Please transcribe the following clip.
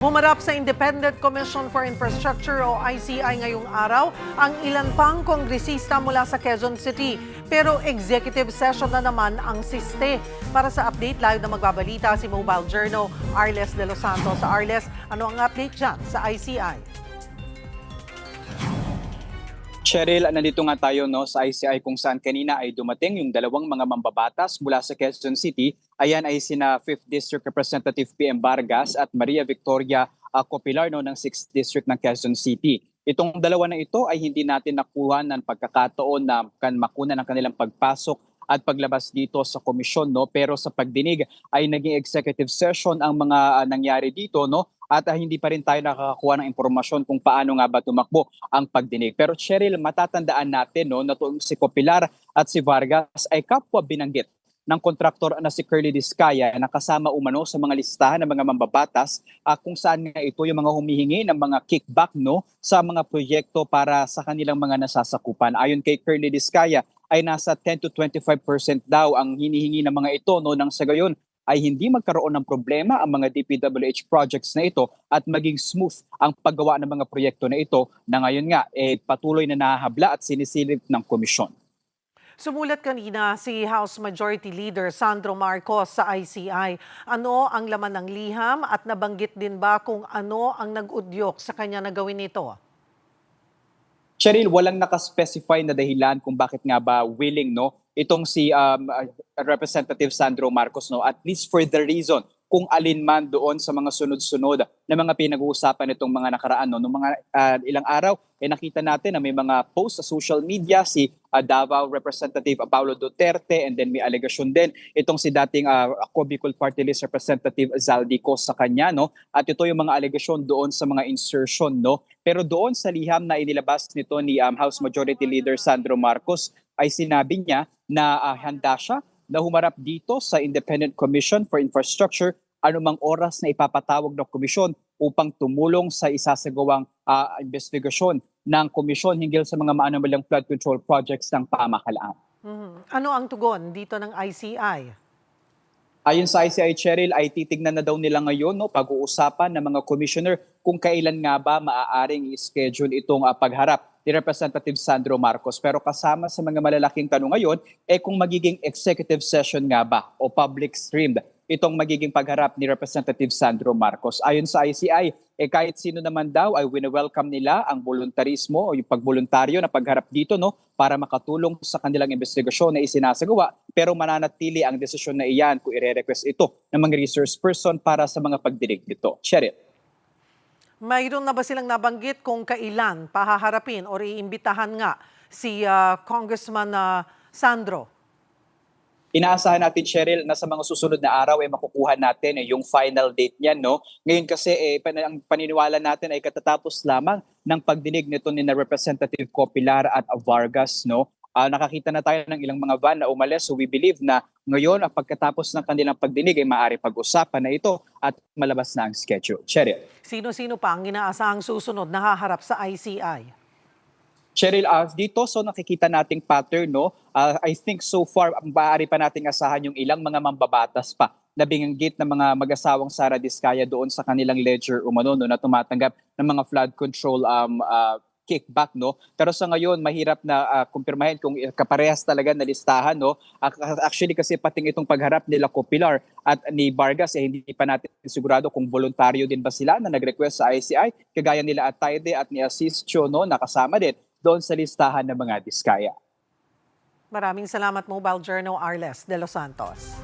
Humarap sa Independent Commission for Infrastructure o ICI ngayong araw ang ilan pang kongresista mula sa Quezon City. Pero executive session na naman ang siste. Para sa update, live na magbabalita si Mobile Journal Arles de los Santos. Arles, ano ang update dyan sa ICI? Cheryl, nandito nga tayo sa ICI kung saan kanina ay dumating yung dalawang mga mambabatas mula sa Quezon City. Ayan ay sina 5th District Representative PM Vargas at Maria Victoria Copilar ng 6th District ng Quezon City. Itong dalawa na ito ay hindi natin nakuha ng pagkakataon na makuna ng kanilang pagpasok at paglabas dito sa komisyon, pero sa pagdinig ay naging executive session ang mga nangyari dito, at hindi pa rin tayo nakakakuha ng impormasyon kung paano nga ba tumakbo ang pagdinig. Pero Cheryl, matatandaan natin na si Copilar at si Vargas ay kapwa binanggit ng kontraktor na si Curly Discaya na kasama umano sa mga listahan ng mga mambabatas kung saan nga ito yung mga humihingi ng mga kickback sa mga proyekto para sa kanilang mga nasasakupan. Ayon kay Curly Discaya ay nasa 10 to 25% daw ang hinihingi ng mga ito nang sa gayon ay hindi magkaroon ng problema ang mga DPWH projects na ito at maging smooth ang paggawa ng mga proyekto na ito na ngayon nga patuloy na nahahabla at sinisilip ng komisyon. Sumulat kanina si House Majority Leader Sandro Marcos sa ICI. Ano ang laman ng liham at nabanggit din ba kung ano ang nag-udyok sa kanya na gawin ito? Cheryl, walang nakaspecify na dahilan kung bakit nga ba willing itong si Representative Sandro Marcos, at least for the reason kung alin man doon sa mga sunod-sunod na mga pinag-uusapan nitong mga nakaraan. Noong mga ilang araw, nakita natin na may mga post sa social media si Davao Representative Paulo Duterte, and then may allegation din itong si dating Bicol Party List Representative Zaldico sa kanya. At ito yung mga allegation doon sa mga insertion. Pero doon sa liham na inilabas nito ni House Majority Leader Sandro Marcos ay sinabi niya na handa siya na humarap dito sa Independent Commission for Infrastructure anumang oras na ipapatawag ng komisyon upang tumulong sa isasagawang investigasyon ng komisyon hinggil sa mga maanomalyang flood control projects ng pamahalaan. Ano ang tugon dito ng ICI? Ayon sa ICI, Cheryl, ay titignan na daw nila ngayon pag-uusapan ng mga commissioner kung kailan nga ba maaaring i-schedule itong pagharap ni Representative Sandro Marcos. Pero kasama sa mga malalaking tanong ngayon kung magiging executive session nga ba o public streamed itong magiging pagharap ni Representative Sandro Marcos. Ayon sa ICI, kahit sino naman daw ay wini-welcome nila ang voluntarismo o yung pagboluntaryo na pagharap dito para makatulong sa kanilang investigasyon na isinasagawa, pero mananatili ang desisyon na iyan kung i-request ito ng mga resource person para sa mga pagdinig nito. Cheryl. Mayroon na ba silang nabanggit kung kailan pahaharapin o iimbitahan nga si Congressman Sandro? Inaasahan natin, Cheryl, na sa mga susunod na araw ay makukuha natin yung final date niyan. Ngayon kasi ang paniniwala natin ay katatapos lamang ng pagdinig nito ni na Representative Copilar at Vargas. Nakakita na tayo ng ilang mga van na umalis, so we believe na ngayon pagkatapos ng kanilang pagdinig ay maaari pag-usapan na ito at malabas na ang schedule. Cheryl. Sino-sino pa ang inaasahang susunod na haharap sa ICI? Cheryl, dito nakikita nating pattern, I think so far maaari pa nating asahan yung ilang mga mambabatas pa na binanggit ng mga mag-asawang Sara Discaya doon sa kanilang ledger umano na tumatanggap ng mga flood control kickback. Pero sa ngayon mahirap na kumpirmahin kung kaparehas talaga na listahan. Actually kasi pating itong pagharap nila Copilar at ni Vargas hindi pa natin sigurado kung voluntaryo din ba sila na nag-request sa ICI, kagaya nila Atayde at ni Asisio na kasama din doon sa listahan ng mga Discaya. Maraming salamat, Mobile Journal Arles de los Santos.